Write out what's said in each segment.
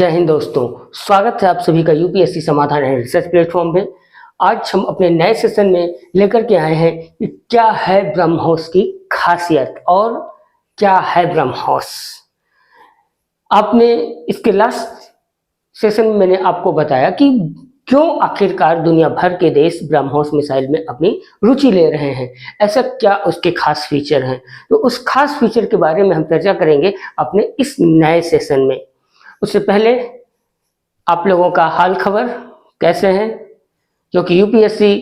जय हिंद दोस्तों, स्वागत है आप सभी का यूपीएससी समाधान एंड रिसर्च प्लेटफॉर्म पे। आज हम अपने नए सेशन में लेकर के आए हैं कि क्या है ब्रह्मोस की खासियत और क्या है ब्रह्मोस। आपने इसके लास्ट सेशन में मैंने आपको बताया कि क्यों आखिरकार दुनिया भर के देश ब्रह्मोस मिसाइल में अपनी रुचि ले रहे हैं, ऐसा क्या उसके खास फीचर हैं। तो उस खास फीचर के बारे में हम चर्चा करेंगे अपने इस नए सेशन में। उससे पहले आप लोगों का हाल खबर कैसे हैं, क्योंकि यूपीएससी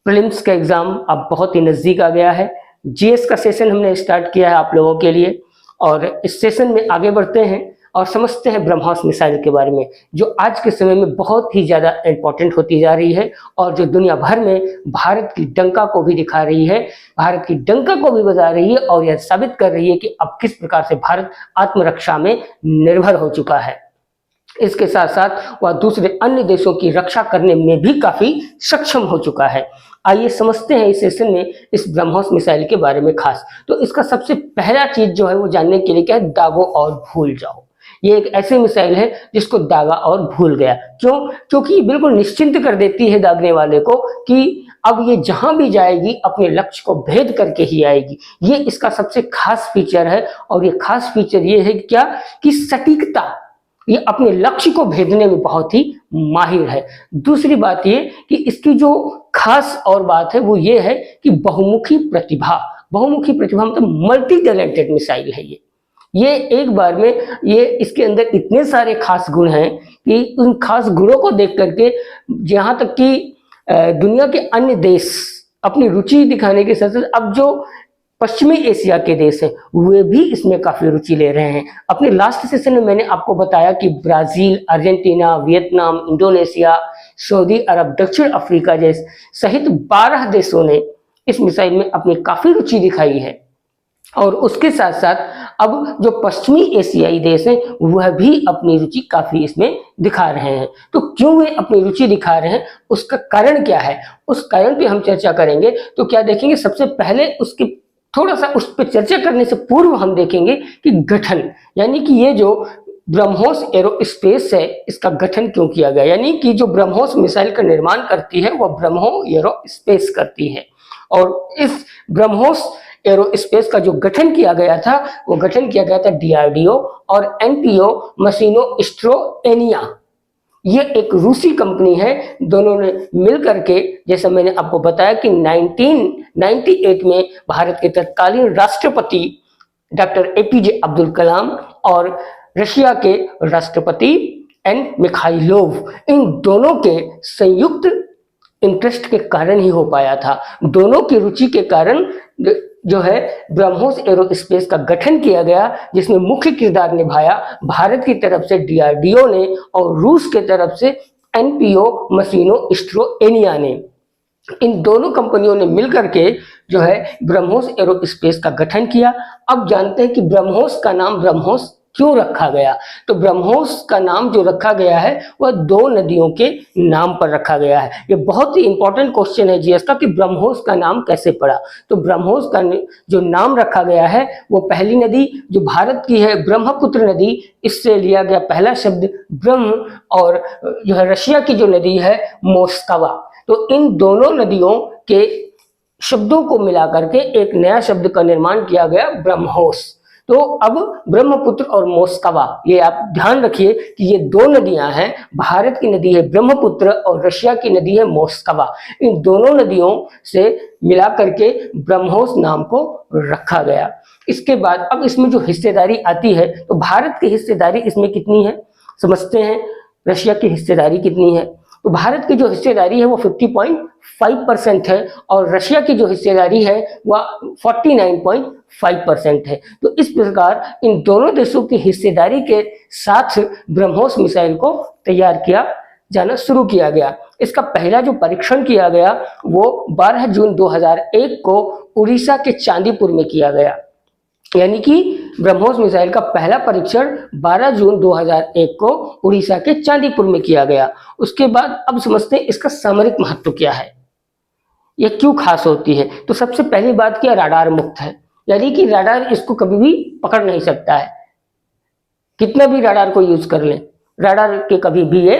प्रीलिम्स का एग्ज़ाम अब बहुत ही नज़दीक आ गया है। जीएस का सेशन हमने स्टार्ट किया है आप लोगों के लिए, और इस सेशन में आगे बढ़ते हैं और समझते हैं ब्रह्मोस मिसाइल के बारे में, जो आज के समय में बहुत ही ज़्यादा इम्पोर्टेंट होती जा रही है और जो दुनिया भर में भारत की डंका को भी दिखा रही है, भारत की डंका को भी बजा रही है और यह साबित कर रही है कि अब किस प्रकार से भारत आत्मरक्षा में निर्भर हो चुका है। इसके साथ साथ वह दूसरे अन्य देशों की रक्षा करने में भी काफी सक्षम हो चुका है। आइए समझते हैं इस सेशन में इस ब्रह्मोस मिसाइल के बारे में खास। तो इसका सबसे पहला चीज जो है वो जानने के लिए क्या है, दागो और भूल जाओ। ये एक ऐसी मिसाइल है जिसको दागा और भूल गया। क्यों? क्योंकि बिल्कुल निश्चिंत कर देती है दागने वाले को कि अब ये जहां भी जाएगी अपने लक्ष्य को भेद करके ही आएगी। ये इसका सबसे खास फीचर है, और ये खास फीचर ये है क्या कि सटीकता, ये अपने लक्ष्य को भेदने में बहुत ही माहिर है। दूसरी बात ये कि इसकी जो खास और बात है वो ये है कि बहुमुखी प्रतिभा मतलब मल्टी टैलेंटेड मिसाइल है ये एक बार में ये इसके अंदर इतने सारे खास गुण हैं कि उन खास गुणों को देख करके जहाँ तक कि दुनिया के अन्य देश अपनी रुचि दिखाने के साथ साथ अब जो पश्चिमी एशिया के देश हैं वे भी इसमें काफी रुचि ले रहे हैं। अपने लास्ट सेशन में मैंने आपको बताया कि Brazil, Argentina, Vietnam, Indonesia, Saudi Arabia, दक्षिण अफ्रीका जैसे सहित 12 देशों ने इस मिसाइल में अपनी काफी रुचि दिखाई है। और उसके साथ साथ अब जो पश्चिमी एशियाई देश हैं वह भी अपनी रुचि काफी इसमें दिखा रहे हैं। तो क्यों वे अपनी रुचि दिखा रहे हैं, उसका कारण क्या है, उस कारण पे हम चर्चा करेंगे। तो क्या देखेंगे, सबसे पहले उसकी थोड़ा सा उस पर चर्चा करने से पूर्व हम देखेंगे कि गठन, यानी कि ये जो ब्रह्मोस एरोस्पेस है इसका गठन क्यों किया गया, यानी कि जो ब्रह्मोस मिसाइल का निर्माण करती है वह ब्रह्मो एरोस्पेस करती है। और इस ब्रह्मोस एरोस्पेस का जो गठन किया गया था वो गठन किया गया था डीआरडीओ और एनपीओ मशीनोस्ट्रोएनिया, ये एक रूसी कंपनी है। दोनों ने मिलकर के, जैसा मैंने आपको बताया कि 1998 में भारत के तत्कालीन राष्ट्रपति डॉक्टर एपीजे अब्दुल कलाम और रशिया के राष्ट्रपति एन मिखाइलोव, इन दोनों के संयुक्त इंटरेस्ट के कारण ही हो पाया था। दोनों की रुचि के कारण जो है ब्रह्मोस एरोस्पेस का गठन किया गया, जिसमें मुख्य किरदार निभाया भारत की तरफ से डीआरडीओ ने और रूस के तरफ से एनपीओ मशीनोस्ट्रोएनिया ने। इन दोनों कंपनियों ने मिलकर के जो है ब्रह्मोस एरोस्पेस का गठन किया। अब जानते हैं कि ब्रह्मोस का नाम ब्रह्मोस क्यों रखा गया। तो ब्रह्मोस का नाम जो रखा गया है वह 2 नदियों के नाम पर रखा गया है। ये बहुत ही इंपॉर्टेंट क्वेश्चन है जीएस का कि ब्रह्मोस का नाम कैसे पड़ा। तो ब्रह्मोस का जो नाम रखा गया है वो पहली नदी जो भारत की है ब्रह्मपुत्र नदी, इससे लिया गया पहला शब्द ब्रह्म, और जो है रशिया की जो नदी है मोस्कवा। तो इन दोनों नदियों के शब्दों को मिलाकर के एक नया शब्द का निर्माण किया गया ब्रह्मोस। तो अब ब्रह्मपुत्र और मोस्कवा, ये आप ध्यान रखिए कि ये 2 नदियां हैं। भारत की नदी है ब्रह्मपुत्र और रशिया की नदी है मोस्कवा। इन दोनों नदियों से मिला करके ब्रह्मोस नाम को रखा गया। इसके बाद अब इसमें जो हिस्सेदारी आती है, तो भारत की हिस्सेदारी इसमें कितनी है समझते हैं। रशिया की हिस्सेदारी कितनी है, तो भारत की जो हिस्सेदारी है वो 50.5% है और रशिया की जो हिस्सेदारी है वह 49.5% है। तो इस प्रकार इन दोनों देशों की हिस्सेदारी के साथ ब्रह्मोस मिसाइल को तैयार किया जाना शुरू किया गया। इसका पहला जो परीक्षण किया गया वो 12 जून 2001 को उड़ीसा के चांदीपुर में किया गया, यानी कि ब्रह्मोस मिसाइल का पहला परीक्षण 12 जून 2001 को उड़ीसा के चांदीपुर में किया गया। उसके बाद अब समझते हैं इसका सामरिक महत्व क्या है, यह क्यों खास होती है। तो सबसे पहली बात क्या, राडार मुक्त है, यानी कि राडार इसको कभी भी पकड़ नहीं सकता है, कितना भी राडार को यूज कर लें राडार के कभी भी ये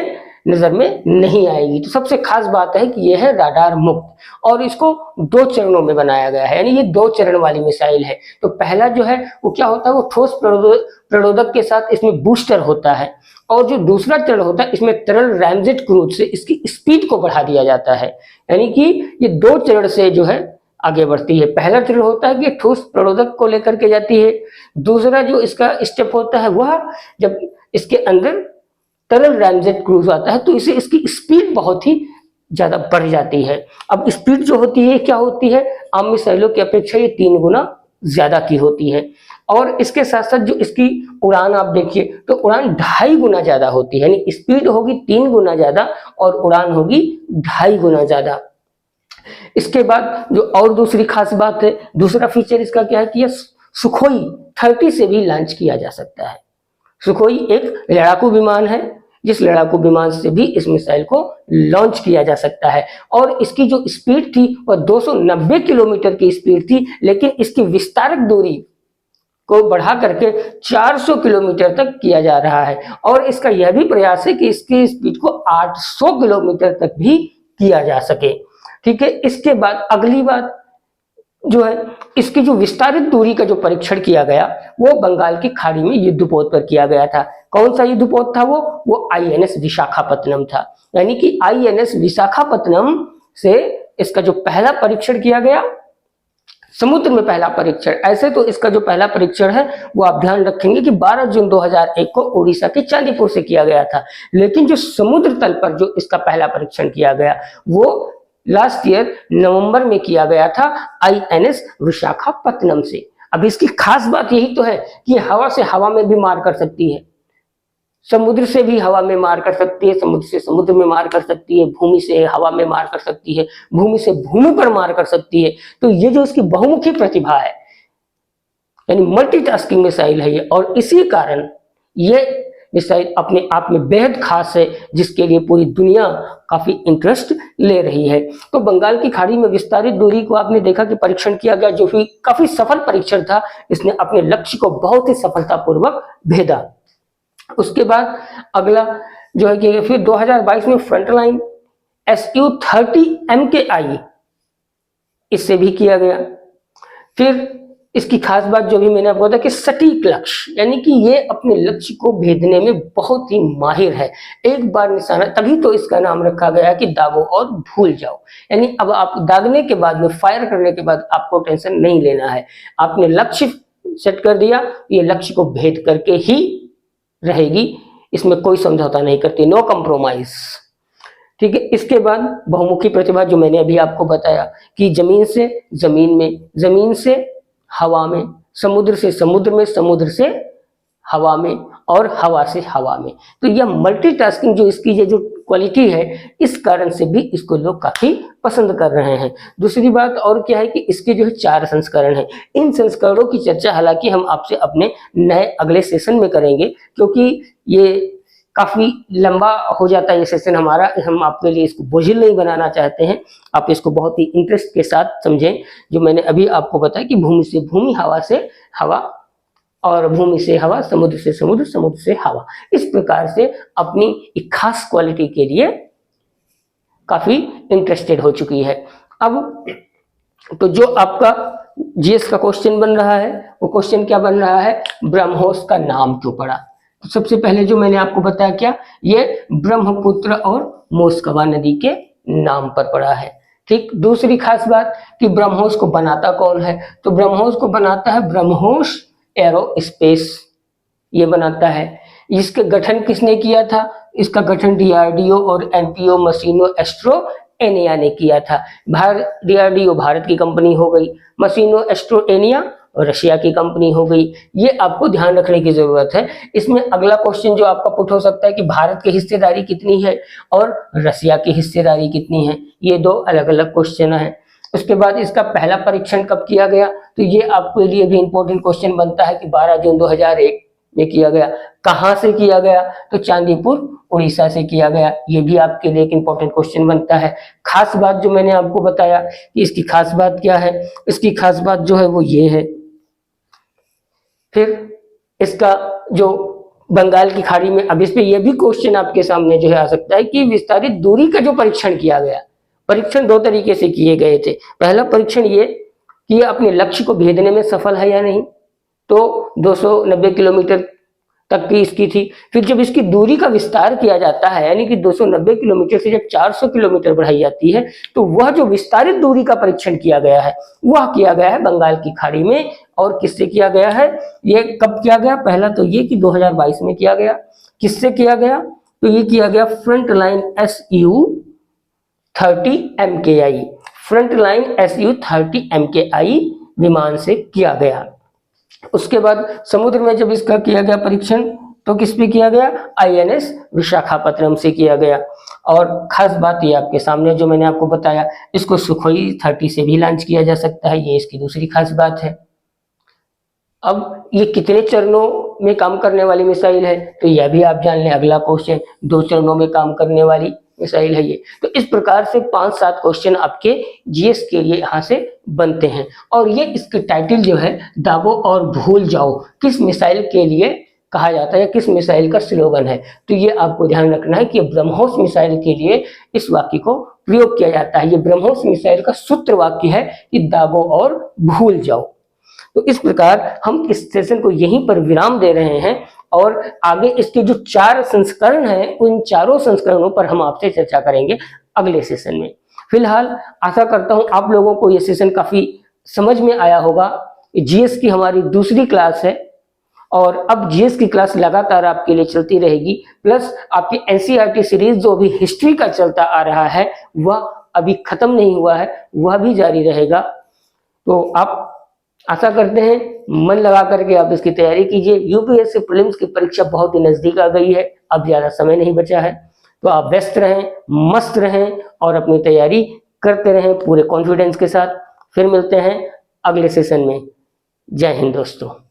नजर में नहीं आएगी। तो सबसे खास बात है कि यह है राडार मुक्त और इसको 2 चरणों में बनाया गया है, यानी ये 2 चरण वाली मिसाइल है। तो पहला जो है वो क्या होता है, वो ठोस प्रणोदक के साथ इसमें बूस्टर होता है और जो दूसरा चरण होता है इसमें तरल रैमजेट क्रूज से इसकी स्पीड को बढ़ा दिया जाता है, यानी कि ये 2 चरण से जो है आगे बढ़ती है। पहला चरण होता है कि ठोस प्रणोदक को लेकर के जाती है, दूसरा जो इसका स्टेप होता है वह जब इसके अंदर तरल रैमजेट क्रूज आता है तो इसे इसकी स्पीड बहुत ही ज्यादा बढ़ जाती है। अब स्पीड जो होती है क्या होती है, आम मिसाइलों की अपेक्षा ये 3 गुना ज्यादा की होती है और इसके साथ साथ जो इसकी उड़ान आप देखिए तो उड़ान 2.5 गुना ज्यादा होती है, यानी स्पीड होगी 3 गुना ज्यादा और उड़ान होगी 2.5 गुना ज्यादा। इसके बाद जो और दूसरी खास बात है, दूसरा फीचर इसका क्या है कि यह सुखोई 30 से भी लॉन्च किया जा सकता है। सुखोई एक लड़ाकू विमान है जिस लड़ाकू विमान से भी इस मिसाइल को लॉन्च किया जा सकता है और इसकी जो स्पीड थी वह 290 किलोमीटर की स्पीड थी, लेकिन इसकी विस्तारक दूरी को बढ़ा करके 400 किलोमीटर तक किया जा रहा है और इसका यह भी प्रयास है कि इसकी स्पीड को 800 किलोमीटर तक भी किया जा सके। ठीक है, इसके बाद अगली बात जो है इसकी जो विस्तारित दूरी का जो परीक्षण किया गया वो बंगाल की खाड़ी में युद्धपोत पर किया गया था। कौन सा युद्धपोत था वो आईएनएस विशाखापत्तनम था, यानी कि आईएनएस विशाखापत्तनम से इसका जो पहला परीक्षण किया गया, समुद्र में पहला परीक्षण। ऐसे तो इसका जो पहला परीक्षण है वो आप ध्यान रखेंगे कि 12 जून 2001 को उड़ीसा के चांदीपुर से किया गया था, लेकिन जो समुद्र तल पर जो इसका पहला परीक्षण किया गया वो लास्ट ईयर नवंबर में किया गया था आईएनएस विशाखापत्तनम से। अब इसकी खास बात यही तो है कि हवा से हवा में भी मार कर सकती है, समुद्र से भी हवा में मार कर सकती है, समुद्र से समुद्र में मार कर सकती है, भूमि से हवा में मार कर सकती है, भूमि से भूमि पर मार कर सकती है। तो ये जो इसकी बहुमुखी प्रतिभा है, यानी मल्टीटास्किंग मिसाइल है ये, और इसी कारण ये मिसाइल अपने आप में बेहद खास है जिसके लिए पूरी दुनिया काफी इंटरेस्ट ले रही है। तो बंगाल की खाड़ी में विस्तारित दूरी को आपने देखा कि परीक्षण किया गया, जो कि काफी सफल परीक्षण था। इसने अपने लक्ष्य को बहुत ही सफलतापूर्वक भेदा। उसके बाद अगला जो है कि फिर 2022 में फ्रंटलाइन SU-30 MKI इससे भी किया गया। फिर इसकी खास बात जो भी मैंने आपको बताया कि सटीक लक्ष्य, यानी कि ये अपने लक्ष्य को भेदने में बहुत ही माहिर है। एक बार निशाना, तभी तो इसका नाम रखा गया कि दागो और भूल जाओ, यानी अब आप दागने के बाद में, फायर करने के बाद आपको टेंशन नहीं लेना है। आपने लक्ष्य सेट कर दिया, ये लक्ष्य को भेद करके ही रहेगी, इसमें कोई समझौता नहीं करती, नो कॉम्प्रोमाइज। ठीक है, इसके बाद बहुमुखी प्रतिभा जो मैंने अभी आपको बताया कि जमीन से जमीन में, जमीन से हवा में, समुद्र से समुद्र में, समुद्र से हवा में और हवा से हवा में। तो यह मल्टीटास्किंग जो इसकी ये जो क्वालिटी है, इस कारण से भी इसको लोग काफी पसंद कर रहे हैं। दूसरी बात और क्या है कि इसके जो है 4 संस्करण हैं। इन संस्करणों की चर्चा हालांकि हम आपसे अपने नए अगले सेशन में करेंगे, क्योंकि ये काफी लंबा हो जाता है ये सेशन हमारा। हम आपके लिए इसको बोझिल नहीं बनाना चाहते हैं, आप इसको बहुत ही इंटरेस्ट के साथ समझें। जो मैंने अभी आपको बताया कि भूमि से भूमि, हवा से हवा और भूमि से हवा, समुद्र से समुद्र, समुद्र से हवा, इस प्रकार से अपनी एक खास क्वालिटी के लिए काफी इंटरेस्टेड हो चुकी है। अब तो जो आपका जीएस का क्वेश्चन बन रहा है वो क्वेश्चन क्या बन रहा है, ब्रह्मोस का नाम क्यों पड़ा। तो सबसे पहले जो मैंने आपको बताया क्या, ये ब्रह्मपुत्र और मोस्कवा नदी के नाम पर पड़ा है। ठीक, दूसरी खास बात कि ब्रह्मोस को बनाता कौन है, तो ब्रह्मोस को बनाता है ब्रह्मोस एरोस्पेस, ये बनाता है। इसका गठन किसने किया था, इसका गठन डीआरडीओ और एनपीओ मशीनो एस्ट्रो एनिया ने किया था। डीआरडीओ भारत की कंपनी हो गई, मशीनो एस्ट्रो एनिया और रशिया की कंपनी हो गई। ये आपको ध्यान रखने की जरूरत है। इसमें अगला क्वेश्चन जो आपका पुट हो सकता है कि भारत की हिस्सेदारी कितनी है और रशिया की हिस्सेदारी कितनी है, ये 2 अलग अलग क्वेश्चन है। उसके बाद इसका पहला परीक्षण कब किया गया, तो ये आपके लिए भी इंपॉर्टेंट क्वेश्चन बनता है कि 12 जून 2001 में किया गया। कहां से किया गया, तो चांदीपुर उड़ीसा से किया गया। ये भी आपके लिए एक इंपॉर्टेंट क्वेश्चन बनता है। खास बात जो मैंने आपको बताया कि इसकी खास बात क्या है, इसकी खास बात जो है वो ये है। फिर इसका जो बंगाल की खाड़ी में। अब इस पे यह भी क्वेश्चन आपके सामने जो है आ सकता है कि विस्तारित दूरी का जो परीक्षण किया गया, परीक्षण दो तरीके से किए गए थे। पहला परीक्षण ये कि ये अपने लक्ष्य को भेदने में सफल है या नहीं, तो 290 किलोमीटर तक की इसकी थी। फिर जब इसकी दूरी का विस्तार किया जाता है, यानी कि 290 किलोमीटर से जब 400 किलोमीटर बढ़ाई जाती है, तो वह जो विस्तारित दूरी का परीक्षण किया गया है वह किया गया है बंगाल की खाड़ी में। और किससे किया गया है, ये कब किया गया, पहला तो ये कि 2022 में किया गया। किससे किया गया, तो ये किया गया frontline Su-30 MKI, frontline Su-30 MKI विमान से किया गया। उसके बाद समुद्र में जब इसका किया गया परीक्षण, तो किस पे किया गया, INS विशाखापत्तनम से किया गया। और खास बात ये आपके सामने जो मैंने आपको बताया, इसको सुखोई 30 से भी लॉन्च किया जा सकता है, ये इसकी दूसरी खास बात है। अब ये कितने चरणों में काम करने वाली मिसाइल है, तो यह भी आप जान लें, अगला क्वेश्चन 2 चरणों में काम करने वाली मिसाइल है ये। तो इस प्रकार से 5-7 क्वेश्चन आपके जीएस के लिए यहाँ से बनते हैं। और ये इसके टाइटल जो है दाबो और भूल जाओ किस मिसाइल के लिए कहा जाता है, किस मिसाइल का स्लोगन है, तो ये आपको ध्यान रखना है कि ब्रह्मोस मिसाइल के लिए इस वाक्य को प्रयोग किया जाता है। ये ब्रह्मोस मिसाइल का सूत्र वाक्य है कि दाबो और भूल जाओ। तो इस प्रकार हम इस सेशन को यहीं पर विराम दे रहे हैं और आगे इसके जो 4 संस्करण हैं उन चारों संस्करणों पर हम आपसे चर्चा करेंगे अगले सेशन में। फिलहाल आशा करता हूं आप लोगों को यह सेशन काफी समझ में आया होगा। जीएस की हमारी दूसरी क्लास है और अब जीएस की क्लास लगातार आपके लिए चलती रहेगी, प्लस आपकी एनसीईआरटी सीरीज जो भी हिस्ट्री का चलता आ रहा है वह अभी खत्म नहीं हुआ है, वह भी जारी रहेगा। तो आप आशा करते हैं मन लगा करके आप इसकी तैयारी कीजिए। यूपीएससी प्रीलिम्स की परीक्षा बहुत ही नजदीक आ गई है, अब ज्यादा समय नहीं बचा है, तो आप व्यस्त रहें, मस्त रहें और अपनी तैयारी करते रहें पूरे कॉन्फिडेंस के साथ। फिर मिलते हैं अगले सेशन में। जय हिंद दोस्तों।